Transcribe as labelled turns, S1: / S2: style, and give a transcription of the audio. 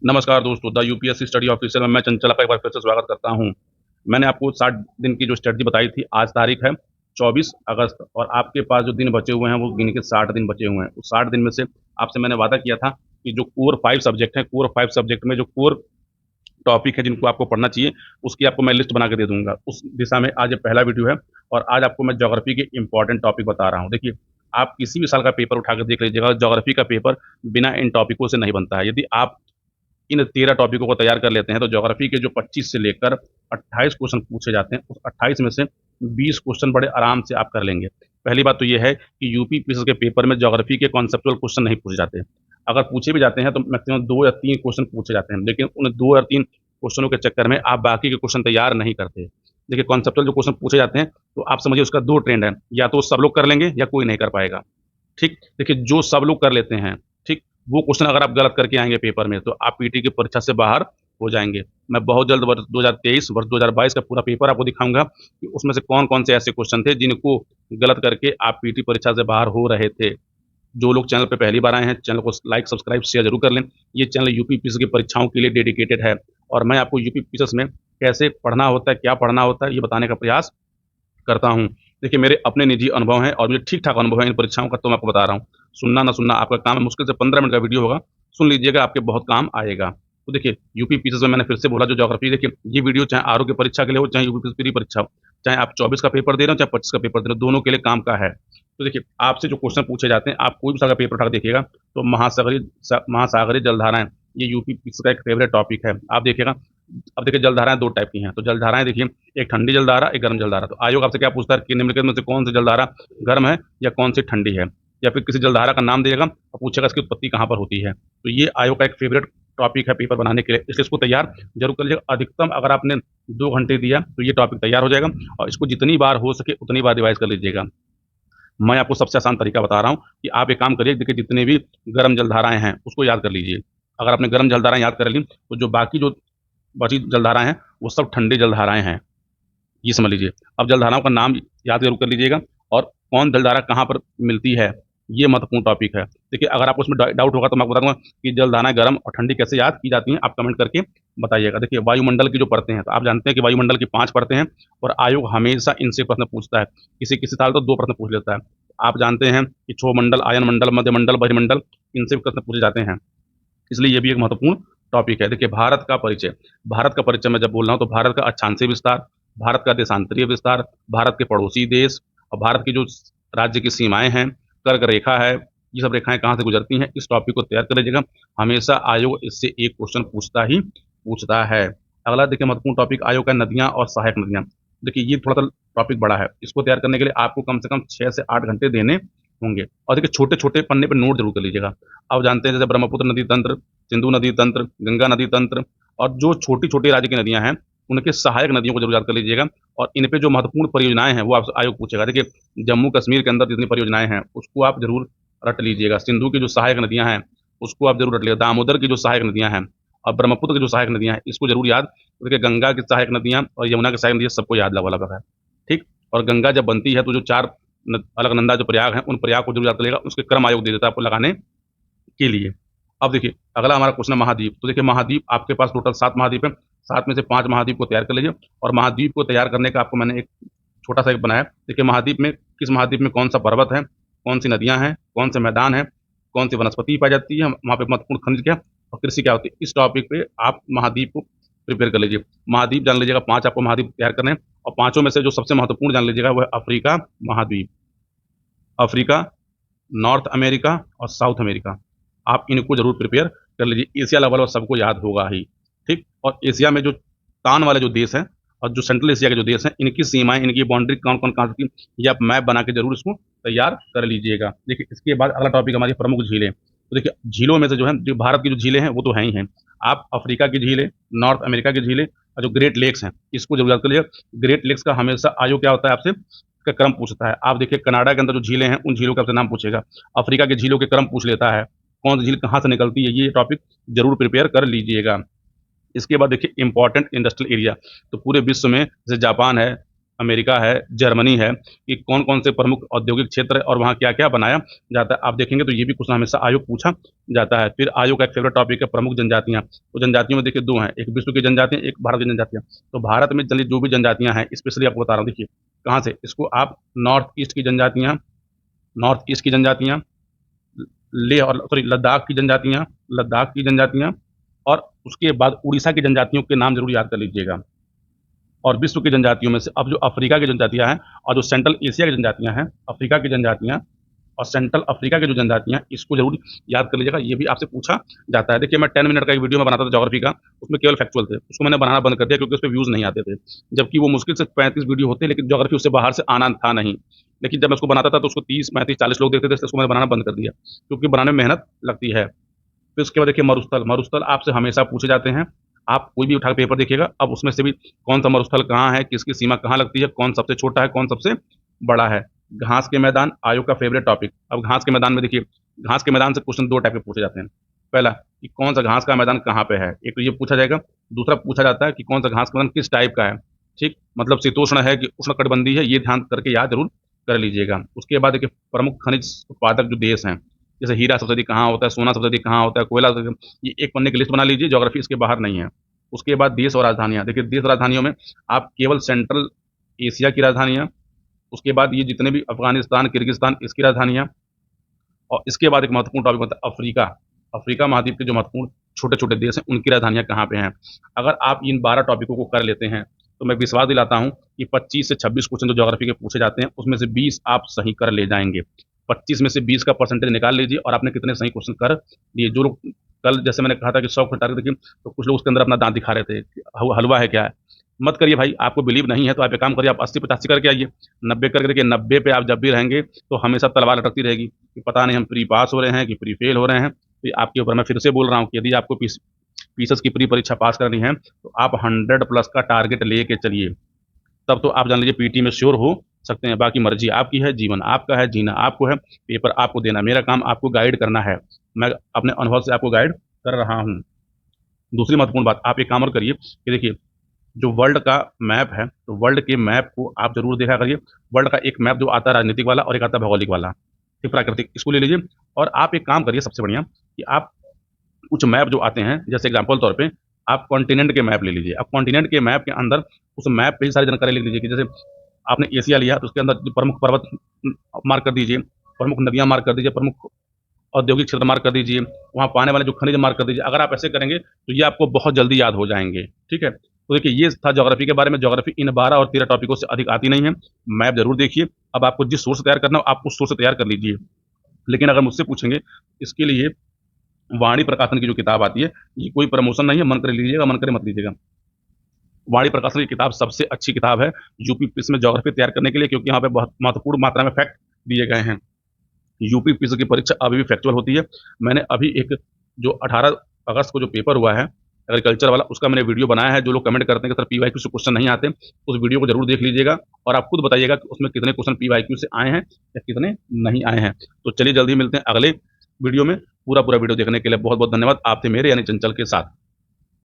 S1: नमस्कार दोस्तों, the UPSC study officer में मैं चंचल आपका एक बार फिर से स्वागत करता हूं। मैंने आपको 60 दिन की जो स्ट्रेटजी बताई थी, आज तारीख है 24 अगस्त और आपके पास जो दिन बचे हुए हैं वो गिन के 60 दिन बचे हुए हैं। उस 60 दिन में से आपसे मैंने वादा किया था कि जो कोर 5 सब्जेक्ट हैं, कोर 5 सब्जेक्ट में जो कोर टॉपिक है जिनको आपको पढ़ना चाहिए, उसकी आपको मैं लिस्ट बना के दे दूंगा। उस दिशा में आज ये पहला वीडियो है और आज आपको मैं ज्योग्राफी के इंपॉर्टेंट टॉपिक बता रहा हूँ। देखिए, आप किसी भी साल का पेपर उठा कर देख लीजिएगा, ज्योग्राफी का पेपर बिना इन टॉपिकों से नहीं बनता है। यदि आप इन 13 टॉपिकों को तैयार कर लेते हैं तो ज्योग्राफी के जो 25 से लेकर 28 क्वेश्चन पूछे जाते हैं, उस 28 में से 20 क्वेश्चन बड़े आराम से आप कर लेंगे। पहली बात तो ये है कि यूपी पीसीएस के पेपर में ज्योग्राफी के कॉन्सेप्चुअल क्वेश्चन नहीं पूछे जाते। अगर पूछे भी जाते हैं तो मैक्सिमम 2 या 3 क्वेश्चन पूछे जाते हैं, लेकिन उन 2 या 3 क्वेश्चनों के चक्कर में आप बाकी के क्वेश्चन तैयार नहीं करते। देखिए, कॉन्सेप्चुअल जो क्वेश्चन पूछे जाते हैं तो आप समझिए उसका 2 ट्रेंड है, या तो सब लोग कर लेंगे या कोई नहीं कर पाएगा। ठीक, देखिए जो सब लोग कर लेते हैं, ठीक, वो क्वेश्चन अगर आप गलत करके आएँगे पेपर में, तो आप पीटी की परीक्षा से बाहर हो जाएँगे। मैं बहुत जल्द वर्ष 2023 वर्ष 2022 का पूरा पेपर आपको दिखाऊँगा कि उसमें से कौन-कौन से ऐसे क्वेश्चन थे जिनको गलत करके आप पीटी परीक्षा से बाहर हो रहे थे। जो लोग चैनल पे पहली बार आए हैं, चैनल को लाइक, सब्सक्राइब, शेयर ज़रूर कर लें। ये चैनल यूपी पीसीएस की परीक्षाओं के लिए डेडिकेटेड है और मैं आपको यूपी पीसीएस में कैसे पढ़ना होता है, क्या पढ़ना होता है, ये बताने का प्रयास करता हूँ। देखिए, मेरे अपने निजी अनुभव हैं और मुझे ठीक-ठाक अनुभव है इन परीक्षाओं का, तो मैं आपको बता रहा हूँ। सुनना ना सुनना आपका काम है, मुश्किल से 15 मिनट का वीडियो होगा, सुन लीजिएगा, आपके बहुत काम आएगा। तो देखिए, यूपी पीसीएस में मैंने फिर से बोला जो ज्योग्राफी, देखिए ये वीडियो चाहे आरओ की परीक्षा के लिए हो, चाहे यूपी पीसीएस प्री परीक्षा हो, चाहे आप 24 का पेपर दे रहे हो, चाहे 25 का पेपर दे रहे हो, दोनों के लिए काम का है। तो देखिए, आपसे जो क्वेश्चन पूछे जाते हैं, आप कोई भी सा का पेपर उठा के देखिएगा, तो महासागरीय जलधाराएँ, ये यूपी पीसीएस का एक फेवरेट टॉपिक है। आप देखिएगा, अब देखिए जलधाराएँ 2 टाइप की हैं, तो जलधाराएँ देखिए, एक ठंडी जलधारा, एक गर्म जलधारा। तो आयोग आपसे क्या पूछता है कि निम्नलिखित में से कौन सी जलधारा गर्म है या कौन सी ठंडी है? या फिर किसी जलधारा का नाम देगा और पूछेगा इसकी उत्पत्ति कहाँ पर होती है। तो ये आयोग का एक फेवरेट टॉपिक है पेपर बनाने के लिए, इसलिए इसको तैयार ज़रूर कर लीजिएगा। अधिकतम अगर आपने 2 घंटे दिया तो ये टॉपिक तैयार हो जाएगा और इसको जितनी बार हो सके उतनी बार रिवाइज़ कर लीजिएगा। मैं आपको सबसे आसान तरीका बता रहा हूँ कि आप एक काम करिए, देखिए जितने भी गर्म जलधाराएँ हैं, उसको याद कर लीजिए। अगर आपने गर्म जलधाराएँ याद कर लीं, तो जो बाकी जो बची जलधाराएँ हैं, वो सब ठंडी जलधाराएँ हैं। ये समझ लीजिए। अब जलधाराओं का नाम याद ज़रूर कर लीजिएगा और कौन जलधारा कहाँ पर मिलती है, ये महत्वपूर्ण टॉपिक है। देखिए, अगर आपको उसमें डाउट होगा तो मैं आपको बता दूँगा कि जलधाराएँ गर्म और ठंडी कैसे याद की जाती हैं, आप कमेंट करके बताइएगा। देखिए, वायुमंडल की जो परतें हैं, तो आप जानते हैं कि वायुमंडल की 5 परतें हैं और आयोग हमेशा इनसे प्रश्न पूछता है। किसी-किसी साल तो 2 प्रश्न पूछ लेता है। आप जानते हैं कि क्षोभमंडल, आयनमंडल, मध्यमंडल, बहिर्मंडल, इनसे भी प्रश्न पूछे जाते हैं। इसलिए ये भी एक महत्वपूर्ण टॉपिक है। देखिए, भारत का परिचय मैं जब बोल रहा हूँ तो भारत का अक्षांशीय विस्तार, भारत का देशांतरीय विस्तार, भारत के पड़ोसी देश और भारत की जो राज्य की सीमाएँ हैं, कर्क रेखा है, ये सब रेखाएँ कहाँ से गुजरती हैं, इस टॉपिक को तैयार कर लीजिएगा। हमेशा आयोग इससे एक क्वेश्चन पूछता ही पूछता है। अगला देखिए महत्वपूर्ण टॉपिक आयोग का नदियाँ और सहायक नदियाँ। देखिए, ये थोड़ा-सा टॉपिक बड़ा है। इसको तैयार करने के लिए आपको कम से कम 6 से 8 घंटे देने होंगे और देखिए छोटे-छोटे पन्ने पे नोट ज़रूर कर लीजिएगा। आप जानते हैं जैसे ब्रह्मपुत्र नदी तंत्र, सिंधु नदी तंत्र, गंगा नदी तंत्र और जो छोटी-छोटी राज्य की नदियाँ हैं, उनके सहायक नदियों को ज़रूर याद कर लीजिएगा और इन पे जो महत्वपूर्ण परियोजनाएँ हैं, वो आपसे आयोग पूछेगा। देखिए, जम्मू-कश्मीर के अंदर जितनी परियोजनाएँ हैं, उसको आप ज़रूर रट लीजिएगा। सिंधु की जो सहायक नदियाँ हैं, उसको आप ज़रूर रट लीजिएगा। दामोदर की जो सहायक नदियाँ हैं और ब्रह्मपुत्र की जो सहायक नदियाँ हैं, इसको ज़रूर याद। देखिए, गंगा की सहायक नदियाँ और यमुना की सहायक नदियाँ सबको याद लगभग है, ठीक? और गंगा जब बनती है, तो जो 4 अलकनंदा जो प्रयाग हैं, उन प्रयाग को ज़रूर याद करिएगा। उसके क्रम आयोग दे देता है आपको लगाने के लिए। अब देखिए, अगला हमारा क्वेश्चन है महाद्वीप। तो देखिए, महाद्वीप आपके पास टोटल 7 महाद्वीप हैं। 7 में से 5 महाद्वीप को तैयार कर लीजिए और महाद्वीप को तैयार करने का आपको मैंने एक छोटा-सा एक बनाया है। देखिए, महाद्वीप में किस महाद्वीप में कौन-सा पर्वत है, कौन-सी नदियाँ हैं, कौन से मैदान हैं, कौन-सी वनस्पति पाई जाती है, वहाँ पे महत्वपूर्ण खनिज क्या और कृषि क्या होती है। इस टॉपिक पे आप महाद्वीप को प्रिपेयर कर लीजिए। महाद्वीप जान लीजिएगा, 5 आपको महाद्वीप तैयार करने हैं और पाँचों में से जो सबसे महत्वपूर्ण जान लीजिएगा, वो है अफ्रीका महाद्वीप। अफ्रीका, नॉर्थ अमेरिका और साउथ अमेरिका। आप इनको ज़रूर प्रिपेयर कर लीजिए। एशिया लेवल पर सबको याद होगा ही, ठीक? और एशिया में जो तान वाले जो देश हैं और जो सेंट्रल एशिया के जो देश हैं, इनकी सीमाएँ, इनकी बाउंड्री कौन-कौन कहाँ से थी, ये आप मैप बना के ज़रूर इसको तैयार कर लीजिएगा। देखिए, इसके बाद अगला टॉपिक हमारी प्रमुख झीलें। तो देखिए, झीलों में से जो है, जो भारत की जो झीलें हैं, वो तो हैं ही हैं। आप अफ्रीका की झीलें, नॉर्थ अमेरिका की झीलें और जो ग्रेट लेक्स हैं, इसको ज़रूर याद कर लीजिएगा। ग्रेट लेक्स का हमेशा आयोग क्या होता है आपसे, का क्रम पूछता है। आप देखिए, कनाडा के अंदर जो झीलें हैं, उन झीलों का आपसे नाम पूछेगा। अफ्रीका की झीलों के क्रम पूछ लेता है। कौन सी झील कहाँ से निकलती है, ये टॉपिक ज़रूर प्रिपेयर कर लीजिएगा। इसके बाद देखिए, इम्पोर्टेंट इंडस्ट्रियल एरिया। तो पूरे विश्व में जैसे जापान है, अमेरिका है, जर्मनी है, कि कौन-कौन से प्रमुख औद्योगिक क्षेत्र है और वहाँ क्या-क्या बनाया जाता है। आप देखेंगे तो ये भी क्वेश्चन हमेशा आयोग पूछा जाता है। फिर आयोग का एक फेवरेट टॉपिक है प्रमुख जनजातियाँ। तो जनजातियों में देखिए 2 हैं, एक विश्व की जनजातियाँ, एक भारत की जनजातियाँ। तो भारत में चलिए जो भी जनजातियाँ हैं, स्पेशली आपको बता रहा हूँ देखिए, कहाँ से? इसको आप नॉर्थ ईस्ट की जनजातियाँ, लेह और सॉरी लद्दाख की जनजातियाँ और उसके बाद उड़ीसा की जनजातियों के नाम ज़रूर याद कर लीजिएगा। और विश्व की जनजातियों में से अब जो अफ्रीका की जनजातियाँ हैं और जो सेंट्रल एशिया की जनजातियाँ हैं, अफ्रीका की जनजातियाँ और सेंट्रल अफ्रीका की जो जनजातियाँ हैं, इसको ज़रूर याद कर लीजिएगा, ये भी आपसे पूछा जाता है। देखिए मैं 10 मिनट का एक वीडियो मैं बनाता था ज्योग्राफी का, उसमें केवल फैक्चुअल थे, उसको मैंने बनाना बंद कर दिया क्योंकि उसपे व्यूज़ नहीं आते थे। जबकि वो मुश्किल से 35 वीडियो होते, लेकिन ज्योग्राफी उससे बाहर से आना था नहीं। लेकिन जब मैं उसको बनाता था तो उसको 30, 35, 40 लोग देखते थे, इसलिए उसको मैंने बनाना बंद कर दिया, क्योंकि बनाने में मेहनत लगती है। फिर उसके बाद देखिए मरुस्थल, मरुस्थल आपसे हमेशा पूछे जाते हैं। आप कोई भी उठा के पेपर देखिएगा, अब उसमें से भी कौन-सा मरुस्थल कहाँ है, किसकी सीमा कहाँ लगती है, कौन सबसे छोटा है, कौन सबसे बड़ा है। घास के मैदान, आयोग का फ़ेवरेट टॉपिक। अब घास के मैदान में देखिए, घास के मैदान से क्वेश्चन 2 टाइप के पूछे जाते हैं। पहला कि कौन-सा घास का मैदान कहाँ पे है, एक तो ये पूछा जाएगा। दूसरा पूछा जाता है कि कौन-सा घास का मैदान किस टाइप का है, ठीक? मतलब शीतोष्ण है कि उष्णकटिबंधीय है, ये ध्यान करके याद ज़रूर कर लीजिएगा। उसके बाद देखिए प्रमुख खनिज उत्पादक जो देश हैं, जैसे हीरा सबसे अधिक कहाँ होता है, सोना सबसे अधिक कहाँ होता है, कोयला सबसे अधिक, ये एक पन्ने की लिस्ट बना लीजिए, ज्योग्राफी इसके बाहर नहीं है। उसके बाद देश और राजधानियाँ, देखिए देश और राजधानियों में आप केवल सेंट्रल एशिया की राजधानियाँ, उसके बाद ये जितने भी अफ़गानिस्तान, किर्गिस्तान इसकी राजधानियाँ और इसके बाद एक महत्वपूर्ण टॉपिक बनता है अफ्रीका। अफ्रीका महाद्वीप के जो महत्वपूर्ण छोटे-छोटे देश हैं, उनकी राजधानियाँ कहाँ पे हैं। अगर आप इन 12 टॉपिकों को कर लेते हैं, तो मैं विश्वास दिलाता हूँ कि 25 से 26 क्वेश्चन जो ज्योग्राफी के पूछे जाते हैं, उसमें से 20 आप सही कर ले जाएँगे। 25 में से 20 का परसेंटेज निकाल लीजिए और आपने कितने सही क्वेश्चन कर दिए। जो लोग कल जैसे मैंने कहा था कि 100 का टारगेट देखिए, तो कुछ लोग उसके अंदर अपना दाँत दिखा रहे थे, हलवा है क्या है? मत करिए भाई, आपको बिलीव नहीं है तो आप एक काम करिए, आप 80-85 करके आइए। 90 करके देखिए, 90 पे आप जब भी रहेंगे, तो हमेशा तलवार लटकती रहेगी कि पता नहीं हम प्री पास हो रहे हैं कि प्री फेल हो रहे हैं। तो ये आपके ऊपर, मैं फिर से बोल रहा हूँ कि यदि आपको पीसीएस की प्री परीक्षा पास करनी है, तो आप 100 प्लस का टारगेट लेके चलिए। तब तो आप जान लीजिए पीटी में श्योर हो सकते हैं। बाकी मर्ज़ी आपकी है, जीवन आपका है, जीना आपको है, पेपर आपको देना है। मेरा काम आपको गाइड करना है। मैं अपने अनुभव से आपको गाइड कर रहा हूँ। दूसरी महत्वपूर्ण बात, आप एक काम और करिए कि देखिए, जो वर्ल्ड का मैप है, तो वर्ल्ड के मैप को आप ज़रूर देखा करिए। वर्ल्ड का एक मैप जो आता है राजनीतिक वाला और एक आता है भौगोलिक वाला, फिर प्राकृतिक, इसको ले लीजिए। और आप एक काम करिए सबसे बढ़िया, कि आप कुछ मैप जो आते हैं, जैसे एग्ज़ाम्पल तौर पे आप कॉन्टिनेंट के मैप ले लीजिए। अब कॉन्टिनेंट के मैप के अंदर उस मैप पे ही सारी जानकारी लिख लीजिए कि जैसे आपने एशिया लिया, तो उसके अंदर जो प्रमुख पर्वत मार्क कर दीजिए, प्रमुख नदियाँ मार्क कर दीजिए, प्रमुख औद्योगिक क्षेत्र मार्क कर दीजिए, वहाँ पाने वाले जो खनिज मार्क कर दीजिए। अगर आप ऐसे करेंगे, तो ये आपको बहुत जल्दी याद हो जाएँगे, ठीक है? तो देखिए, ये था ज्योग्राफी के बारे में। ज्योग्राफी इन 12 और 13 टॉपिकों से अधिक आती नहीं है। मैप ज़रूर देखिए। अब आपको जिस सोर्स से तैयार करना हो, आप उस सोर्स से तैयार कर लीजिए। लेकिन अगर मुझसे पूछेंगे, इसके लिए वाणी प्रकाशन की जो किताब आती है, ये कोई प्रमोशन नहीं है, मन करे लीजिएगा, मन करे मत लीजिएगा। वाणी प्रकाशन की किताब सबसे अच्छी किताब है यूपी क्विज़ में ज्योग्राफी तैयार करने के लिए, क्योंकि यहाँ पे बहुत महत्वपूर्ण मात्रा में फैक्ट दिए गए हैं। यूपी क्विज़ की परीक्षा अभी भी फैक्चुअल होती है। मैंने अभी एक जो 18 अगस्त को जो पेपर हुआ है एग्रीकल्चर वाला, उसका मैंने वीडियो बनाया है। जो लोग कमेंट करते हैं कि सर पीवाईक्यू से क्वेश्चन नहीं आते, उस वीडियो को ज़रूर देख लीजिएगा और आप खुद बताइएगा कि उसमें कितने क्वेश्चन पीवाईक्यू से आए हैं या कितने नहीं आए हैं। तो चलिए जल्द ही मिलते हैं अगले वीडियो में। पूरा वीडियो देखने के लिए बहुत-बहुत धन्यवाद। आप थे मेरे यानी चंचल के साथ।